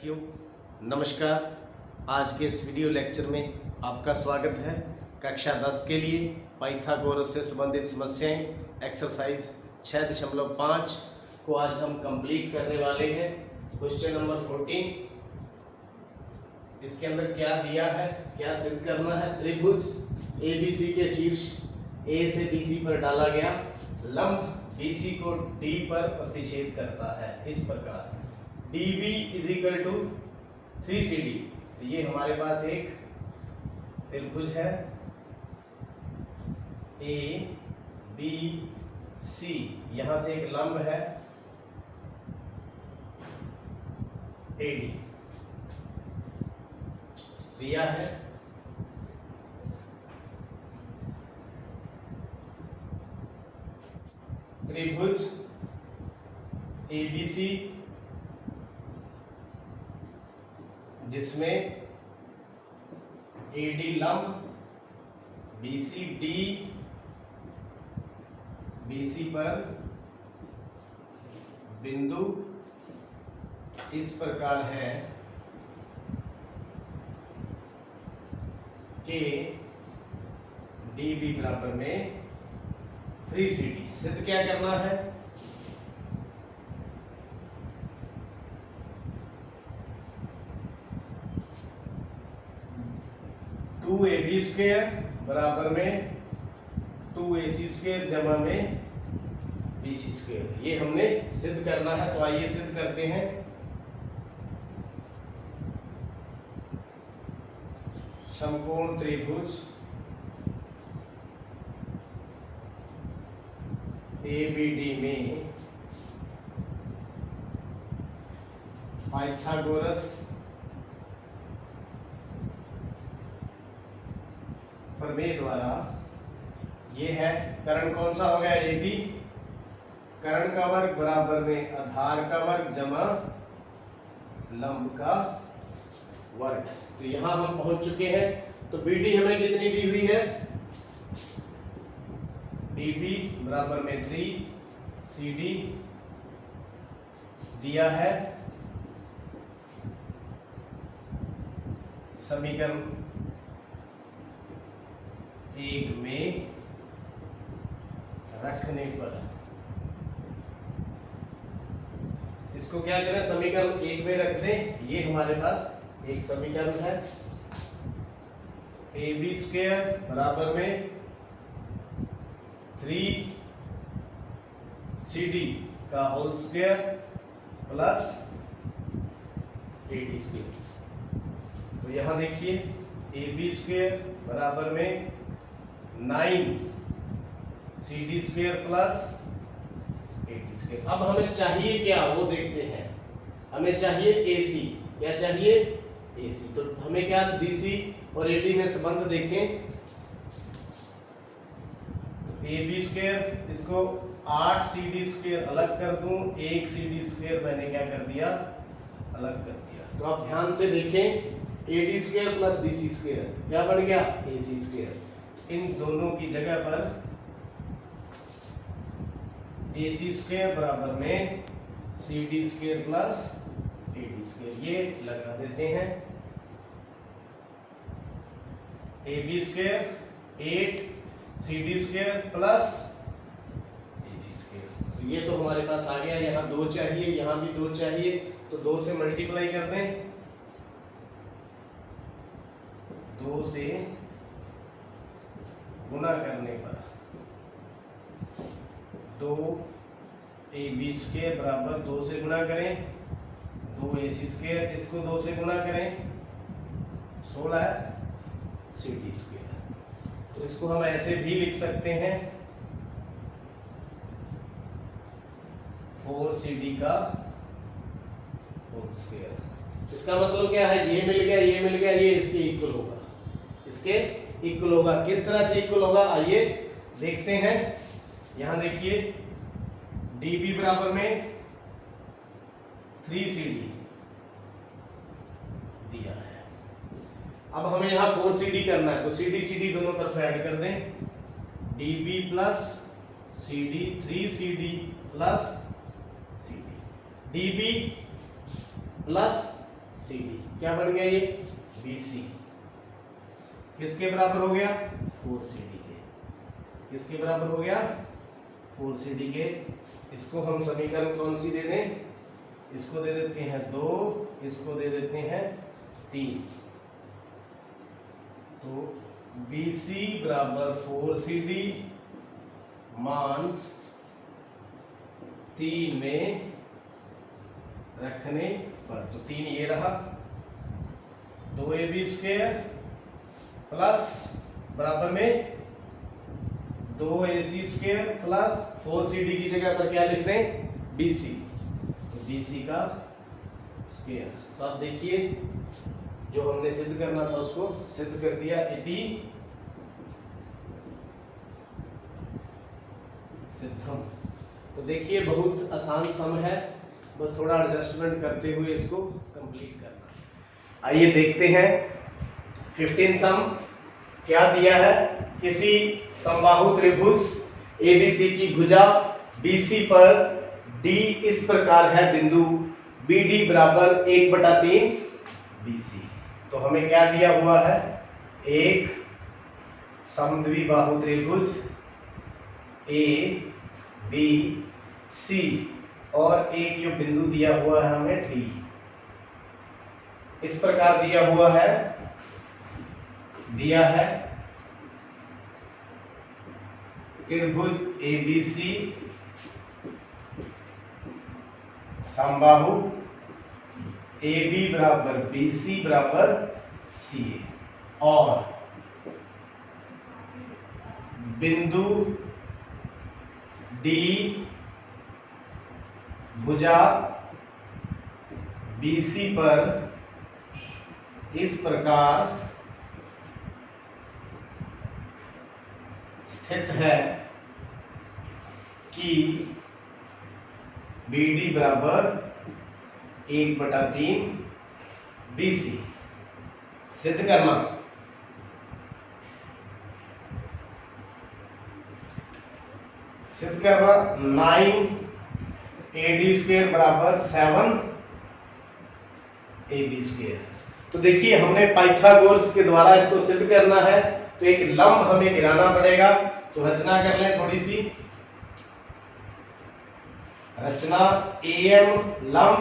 विद्यार्थियों नमस्कार। आज के इस वीडियो लेक्चर में आपका स्वागत है। कक्षा 10 के लिए पाइथागोरस से संबंधित समस्याएं एक्सरसाइज 6.5 को आज हम कंप्लीट करने वाले हैं। क्वेश्चन नंबर 14, इसके अंदर क्या दिया है, क्या सिद्ध करना है। त्रिभुज ABC के शीर्ष A से BC पर डाला गया लंब BC को D पर प्रतिच्छेद करता है इस प्रकार। DB = 3CD। तो ये हमारे पास एक त्रिभुज है ABC, यहां से एक लंब है AD दिया है। त्रिभुज ABC जिसमें AD लंब BC पर बिंदु इस प्रकार है कि DB बराबर में 3CD। सिद्ध क्या करना है, AB² बराबर में 2AC² जमा में BC²। ये हमने सिद्ध करना है, तो आइए सिद्ध करते हैं। समकोण त्रिभुज ABD में पाइथागोरस प्रमेय द्वारा ये है, कर्ण कौन सा हो गया AB, कर्ण का वर्ग बराबर में आधार का वर्ग जमा लंब का वर्ग। तो यहां हम पहुंच चुके हैं। तो BD हमें कितनी दी हुई है, DB बराबर में 3CD दिया है। समीकरण 1 में रखने पर इसको क्या करें, समीकरण 1 में रख दें। ये हमारे पास एक समीकरण है AB² बराबर में 3CD का होल स्क्वायर प्लस AD²। तो यहां देखिए AB² बराबर में 9CD² प्लस AD²। अब हमें चाहिए क्या वो देखते हैं। हमें चाहिए AC। क्या चाहिए, AC। तो हमें क्या DC और AD में संबंध देखें। AB² इसको 8CD² अलग कर दूं, 1CD² मैंने क्या कर दिया, अलग कर दिया। तो आप ध्यान से देखें, AD² प्लस BC² क्या बन गया, AC²। इन दोनों की जगह पर AC² बराबर में CD² प्लस AD², ये लगा देते हैं। AB² 8CD² plus AC²। तो ये तो हमारे पास आ गया। यहाँ 2 चाहिए, यहाँ भी 2 चाहिए, तो 2 से मल्टीप्लाई कर दें। 2 से गुना करने पर 2AB² बराबर 2 से गुना करें 2AC², इसको 2 से गुना करें 16CD²। तो इसको हम ऐसे भी लिख सकते हैं 4CD का होल स्क्वायर। इसका मतलब क्या है, ये मिल गया, ये मिल गया, ये इसके इक्वल होगा, इसके इक्वल होगा। किस तरह से इक्वल होगा, आइए देखते हैं। यहां देखिए DB बराबर में 3CD दिया है। अब हमें यहाँ 4CD करना है, तो CD दोनों तरफ ऐड कर दें। DB plus CD 3CD plus CD, DB plus C D. क्या बन गया ये? B C. किसके बराबर हो गया? 4 सी डी के। किसके बराबर हो गया? 4 सी डी के। इसको हम समीकरण कौन सी दे दें? इसको दे देते हैं 2, इसको दे देते हैं 3। तो बी सी बराबर 4 सी डी मान 3 में रखने पर, तो 3 ये रहा, 2ab स्क्वायर प्लस बराबर में 2ac स्क्वायर प्लस 4cd की जगह पर क्या लिख दें? bc। तो bc का स्क्वायर। तो आप देखिए जो हमने सिद्ध करना था उसको सिद्ध कर दिया। इति सिद्धम। तो देखिए बहुत आसान सम है, बस थोड़ा एडजस्टमेंट करते हुए इसको कंप्लीट करना। आइए देखते हैं 15 सम क्या दिया है। किसी समबाहु त्रिभुज ABC की भुजा BC पर D इस प्रकार है, बिंदु BD बराबर 1/3 BC। तो हमें क्या दिया हुआ है? एक समद्विबाहु त्रिभुज ABC और एक जो बिंदु दिया हुआ है हमें D, इस प्रकार दिया हुआ है। दिया है त्रिभुज ABC समबाहु AB बराबर BC बराबर CA और बिंदु D भुजा BC पर इस प्रकार स्थित है कि BD बराबर 1/3 BC। सिद्ध करना। सिद्ध करना 9AD स्क्वायर बराबर 7 AB स्क्वायर। तो देखिए हमने पाइथागोरस के द्वारा इसको सिद्ध करना है, तो एक लंब हमें गिराना पड़ेगा। तो रचना कर लें थोड़ी सी रचना। AM लंब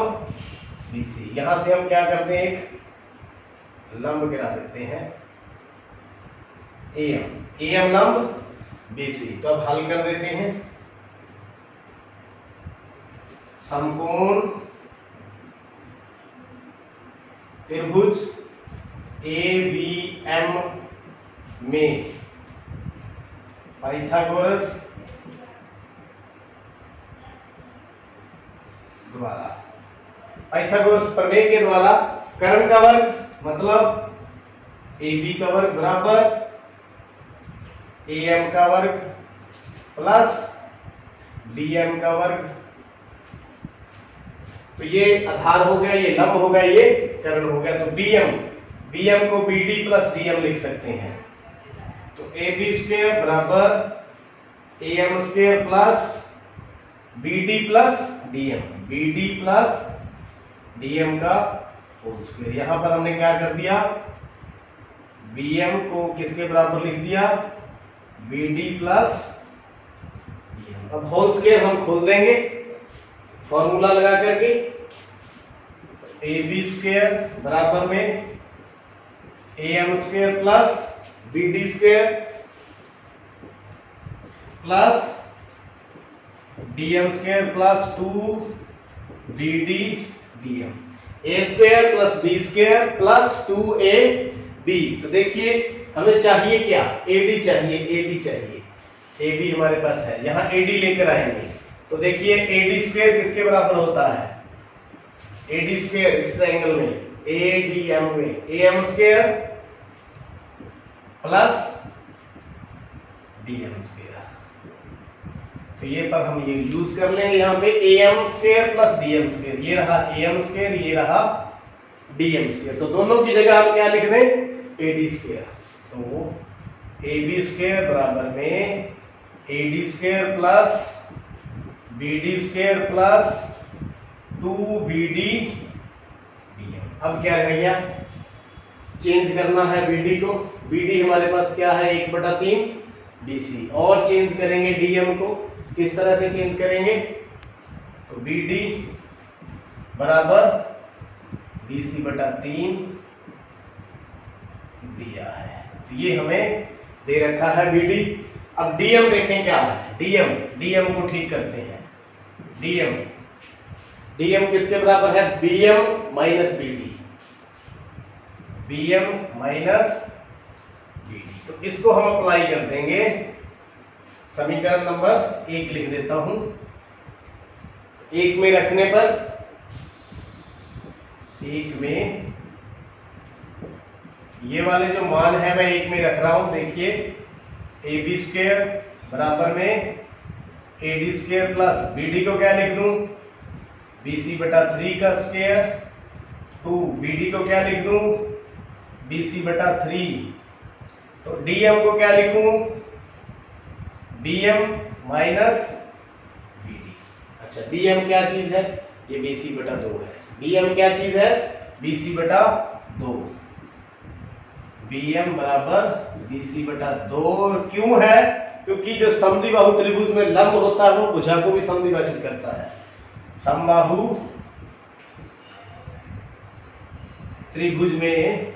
BC। यहां से हम क्या करते हैं? एक लंब गिरा देते हैं AM लंब BC। तो अब हल कर देते हैं। समकोण त्रिभुज ABM में पाइथागोरस द्वारा, पाइथागोरस प्रमेय के द्वारा कर्ण का वर्ग मतलब AB का वर्ग बराबर AM का वर्ग प्लस BM का वर्ग। तो ये आधार हो गया, ये लंब हो गया, ये कर्ण हो गया। तो BM को BD प्लस DM लिख सकते हैं। तो AB स्क्वायर बराबर AM square plus BD plus DM, BD plus DM का होल स्क्वायर। यहां पर हमने क्या कर दिया? BM को किसके बराबर लिख दिया? BD plus DM। अब होल स्क्वायर हम खोल देंगे फॉर्मूला लगा करके। AB स्क्वायर बराबर में AM square plus BD square plus DM square plus 2BD DM, A square plus B square plus 2AB। तो देखिए हमें चाहिए क्या? AD चाहिए, AB चाहिए। AB हमारे पास है, यहां AD लेकर आएंगे। तो देखिए AD स्क्वायर किसके बराबर होता है? AD स्क्वायर इस ट्रायंगल में ADM में AM square plus DM square. तो ये पर हम ये यूज कर लेंगे यहाँ पे AM square plus DM square. ये रहा AM स्क्वायर, ये रहा DM स्क्वायर। तो दोनों की जगह हम क्या लिख दें? AD square. तो AB स्क्वायर बराबर में AD square plus BD square plus 2BD DM। अब क्या रह गया, चेंज करना है BD को। BD हमारे पास क्या है 1/3 BC, और चेंज करेंगे DM को। किस तरह से चेंज करेंगे, तो BD बराबर BC/3 दिया है, तो ये हमें दे रखा है BD। अब DM देखें क्या है, DM को ठीक करते हैं। DM किसके बराबर है, BM minus BD, BM minus BD। तो इसको हम अप्लाई कर देंगे, समीकरण नंबर 1 लिख देता हूं। 1 में रखने पर, 1 में ये वाले जो मान है मैं 1 में रख रहा हूं। देखिए AB² बराबर में AD² प्लस BD को क्या लिख दूं, BC/3 का स्क्वायर, 2 BD को क्या लिख दूं, BC/3। तो DM को क्या लिखूं, BM माइनस BD। अच्छा, BM क्या चीज है, ये BC/2 है। BM क्या चीज है, BC/2। BM बराबर BC/2 क्यों है, क्योंकि जो समद्विबाहु त्रिभुज में लंब होता है वो भुजा को भी समद्विभाजित करता है। समबाहु त्रिभुज में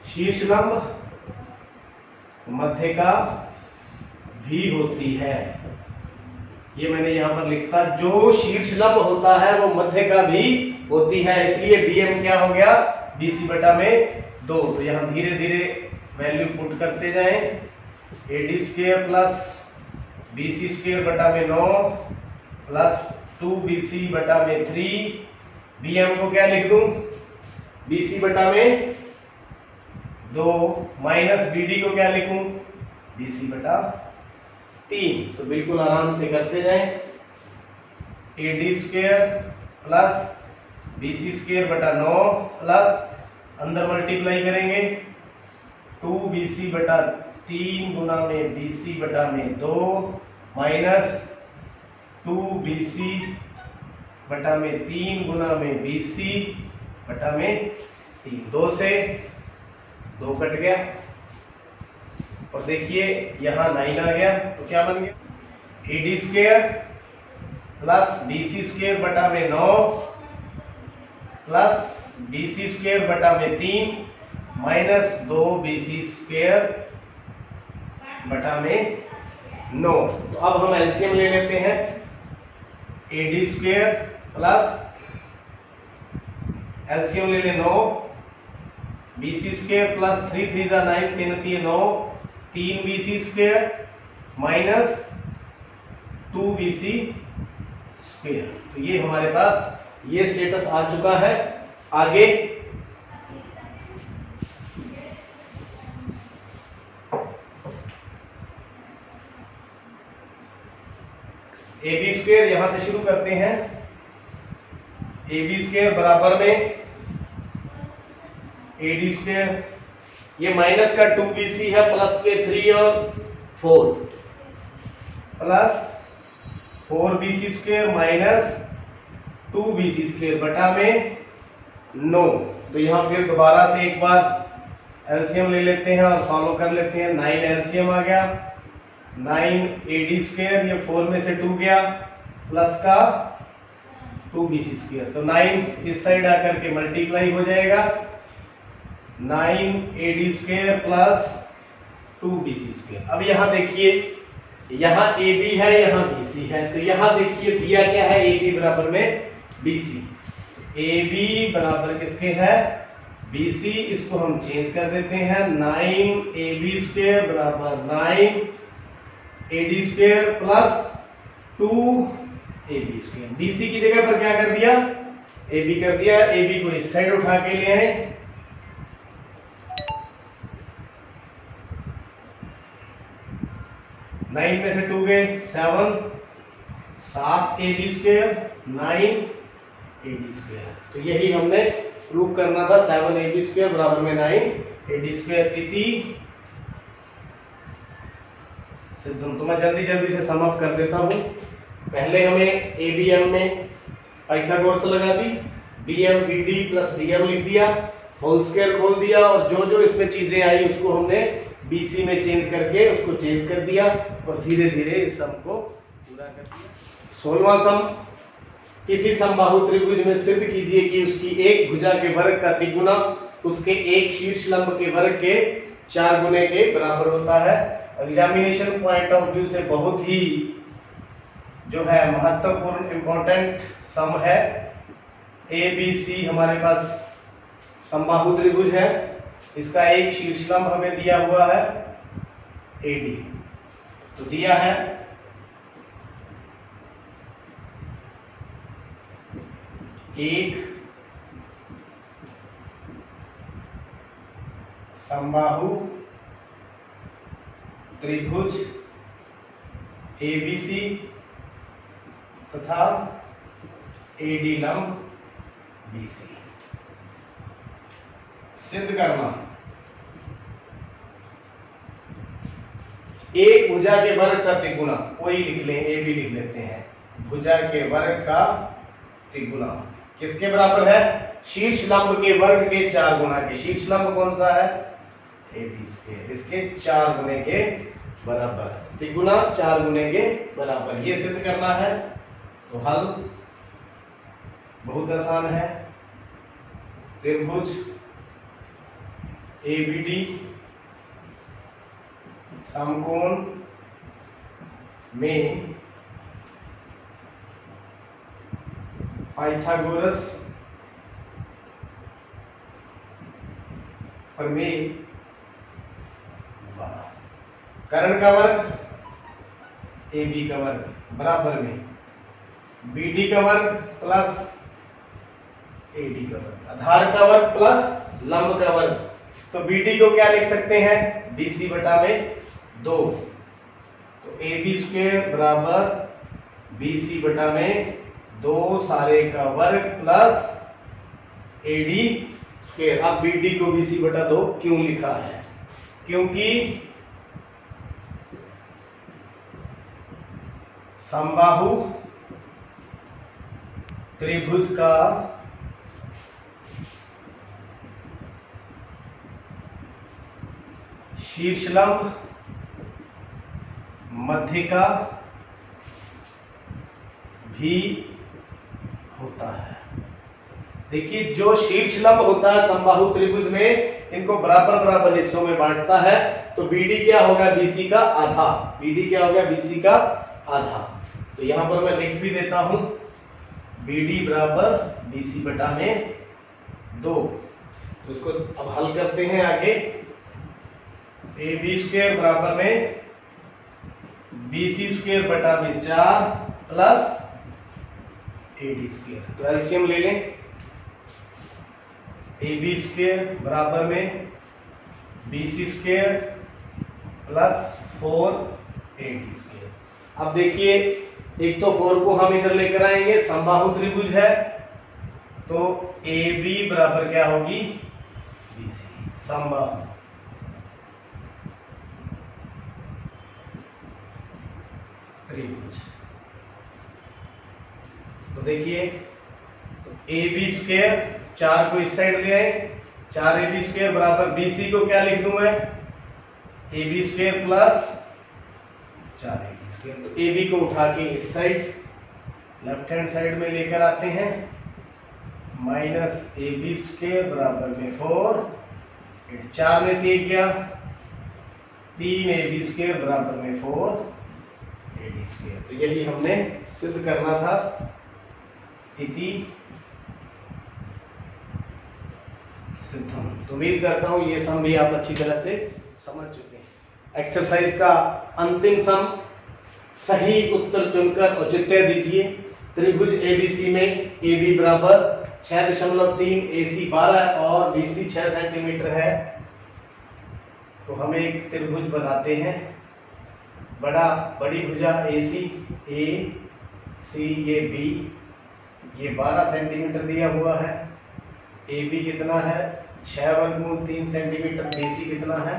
शीर्ष लंब मध्यिका भी होती है। ये मैंने यहां पर लिखता, जो शीर्ष लंब होता है वो मध्यिका भी होती है, इसलिए BM क्या हो गया, BC/2। तो यहां धीरे धीरे वैल्यू पुट करते जाएं। AD² plus BC²/9 plus 2BC/3। BM को क्या लिख दूं, BC/2 माइनस BD को क्या लिखूं, BC/3। तो बिल्कुल आराम से करते जाएं। AD² प्लस BC²/9 प्लस अंदर मल्टीप्लाई करेंगे 2BC/3 गुना में BC/2 माइनस 2BC/3 गुना में BC/3। 2 से 2 कट गया, और देखिए यहां 9 आ गया, तो क्या बन गया, AD² plus BC²/9 plus BC²/3 minus 2BC²/9। तो अब हम एलसीएम ले लेते हैं। AD² प्लस एलसीएम ले ले 9, BC² प्लस 3 3 जा 9, 3 3 9, 3 BC² माइनस 2 BC²। तो ये हमारे पास ये स्टेटस आ चुका है। आगे AB² यहां से शुरू करते हैं। AB² बराबर में AD², ये माइनस का 2BC है, प्लस के 3 और 4 प्लस 4BC² माइनस 2BC² बटा में 9। तो यहां फिर दोबारा से एक बार एलसीएम ले लेते हैं और सॉल्व कर लेते हैं। 9 एलसीएम आ गया, 9 AD², ये 4 में से 2 गया, प्लस का 2BC²। तो 9 इस साइड आकर के मल्टीप्लाई हो जाएगा, 9 AD² प्लस 2BC²। अब यहां देखिए, यहां AB है, यहां BC है, तो यहां देखिए दिया क्या है, AB बराबर में BC। AB बराबर किसके है, BC। इसको हम चेंज कर देते हैं, 9 AB² बराबर 9 AD² प्लस 2 AB²। BC की जगह पर क्या कर दिया, AB कर दिया। AB को इस साइड उठा के ले आए, नाइन में से 2 गए 7, 7 AB², 9 AD²। तो यही हमने प्रूव करना था, 7 AB² बराबर में 9 AD²। इति सिद्धम। तो मैं जल्दी जल्दी से समाप्त कर देता हूँ। पहले हमें ABM में पाइथागोरस लगा दी, BM BD प्लस DM लिख दिया, होल स्क्वायर खोल दिया, और जो जो इसमें चीजें आई उसको हमने BC में चेंज करके उसको चेंज कर दिया और धीरे धीरे इस सम को पूरा कर दिया। 16वां सम, किसी समबाहु त्रिभुज में सिद्ध कीजिए कि उसकी एक भुजा के वर्ग का तिगुना उसके एक शीर्ष लंब के वर्ग के 4 गुने के बराबर होता है। एग्जामिनेशन पॉइंट ऑफ व्यू से बहुत ही जो है महत्वपूर्ण इंपॉर्टेंट सम है। ABC हमारे पास समबाहु त्रिभुज है, इसका एक शीर्ष लंब हमें दिया हुआ है AD, तो दिया है एक समबाहु त्रिभुज ABC तथा AD लंब BC। सिद्ध करना, एक भुजा के वर्ग का तिगुना, कोई लिख लें, AB लिख लेते हैं, भुजा के वर्ग का तिगुना किसके बराबर है? शीर्ष लंब के वर्ग के 4 गुना के। शीर्ष लंब कौन सा है? AD स्क्वायर, इसके 4 गुने के बराबर, तिगुना 4 गुने के बराबर, ये सिद्ध करना है। तो हल बहुत आसान है। त्रिभुज ABD समकोण में पाइथागोरस प्रमेय द्वारा कर्ण का वर्ग AB का वर्ग बराबर में BD का वर्ग प्लस AD का वर्ग, आधार का वर्ग प्लस लंब का वर्ग। तो BD को क्या लिख सकते हैं? BC बटा में 2, तो AB स्क्वायर बराबर BC बटा में 2 सारे का वर्ग प्लस AD स्क्वायर। अब BD को BC बटा 2 क्यों लिखा है? क्योंकि समबाहु त्रिभुज का शीर्ष लंब मध्यिका भी होता है। देखिए, जो शीर्ष लंब होता है समबाहु त्रिभुज में, इनको बराबर बराबर हिस्सों में बांटता है। तो BD क्या होगा? BC का आधा। BD क्या होगा? BC का आधा। तो यहां पर मैं लिख भी देता हूं, BD बराबर BC बटा में 2। तो इसको अब हल करते हैं आगे। AB स्क्वायर बराबर में BC स्क्वायर बटा में 4 प्लस AD स्क्वायर। तो एलसीएम ले लें। AB स्क्वायर बराबर में BC square plus 4 AD square. अब देखिए, एक तो 4 को हम इधर लेकर आएंगे, समबाहु त्रिभुज है, तो AB बराबर क्या होगी? BC। समबाहु त्रिभुज, तो देखिए, तो AB स्क्वायर 4 को इस साइड ले आए, 4 AB स्क्वायर बराबर BC को क्या लिख दूं मैं? AB square plus 4 AD square. तो AB को उठा के इस साइड लेफ्ट हैंड साइड में लेकर आते हैं, माइनस AB स्क्वायर बराबर में 4, 4 में से 1 गया, 3 AB स्क्वायर बराबर में 4 AD स्क्वायर। तो यही हमने सिद्ध करना था। इति सिद्धम। तो उम्मीद करता हूं ये सम भी आप अच्छी तरह से समझ चुके हैं। एक्सरसाइज का अंतिम सम, सही उत्तर चुनकर औचित्य दीजिए। त्रिभुज ABC में AB बराबर 6.3, AC 12 और BC 6 सेंटीमीटर है। तो हम एक त्रिभुज बनाते हैं। बड़ी भुजा AC, ये B, ये 12 सेंटीमीटर दिया हुआ है। AB कितना है? 6 वर्गमूल 3 सेंटीमीटर। BC कितना है?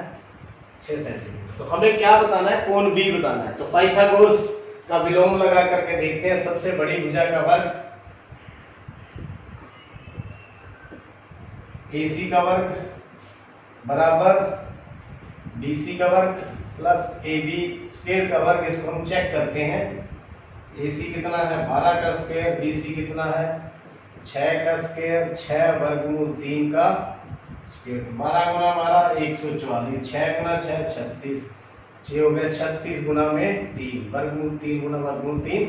6 सेंटीमीटर। तो हमें क्या बताना है, कोण बी बताना है। तो पाइथागोरस का विलोम लगा करके देखते हैं। सबसे बड़ी भुजा का वर्ग AC का वर्ग बराबर BC का वर्ग प्लस AB स्क्वायर का वर्ग। इसको हम चेक करते हैं। AC कितना है 12 का स्क्वायर, BC कितना है 6 का स्क्वायर, 6 वर्गमूल 3 का स्क्वायर। 12 गुना 12 144, 6 गुना 6 36, 6 हो गया 36 गुना में 3, वर्गमूल 3 गुना वर्गमूल 3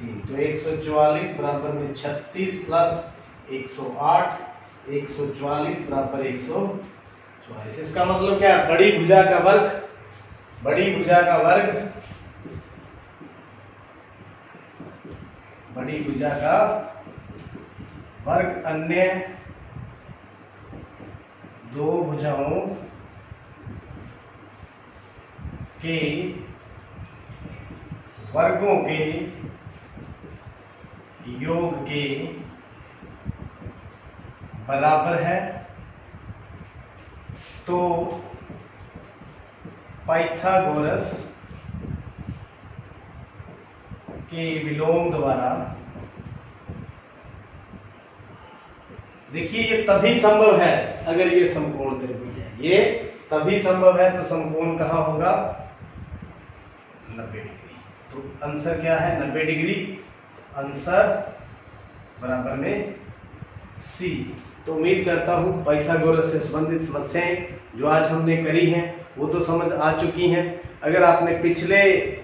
3। तो 144 बराबर में 36 प्लस 108, 144 बराबर 144। इसका मतलब क्या है, बड़ी भुजा का वर्ग, बड़ी भुजा का वर्ग, बड़ी भुजा का वर्ग अन्य दो भुजाओं के वर्गों के योग के बराबर है। तो पाइथागोरस के विलोम द्वारा, देखिए ये तभी संभव है अगर ये समकोण त्रिभुज है, ये तभी संभव है। तो समकोण कहाँ होगा 90 डिग्री। तो आंसर क्या है 90 डिग्री, आंसर बराबर में सी। तो उम्मीद करता हूँ पाइथागोरस से संबंधित समस्याएं जो आज हमने करी हैं वो तो समझ आ चुकी हैं। अगर आपने पिछले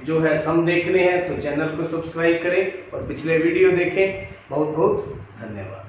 जो है सम देखने हैं तो चैनल को सब्सक्राइब करें और पिछले वीडियो देखें। बहुत बहुत धन्यवाद।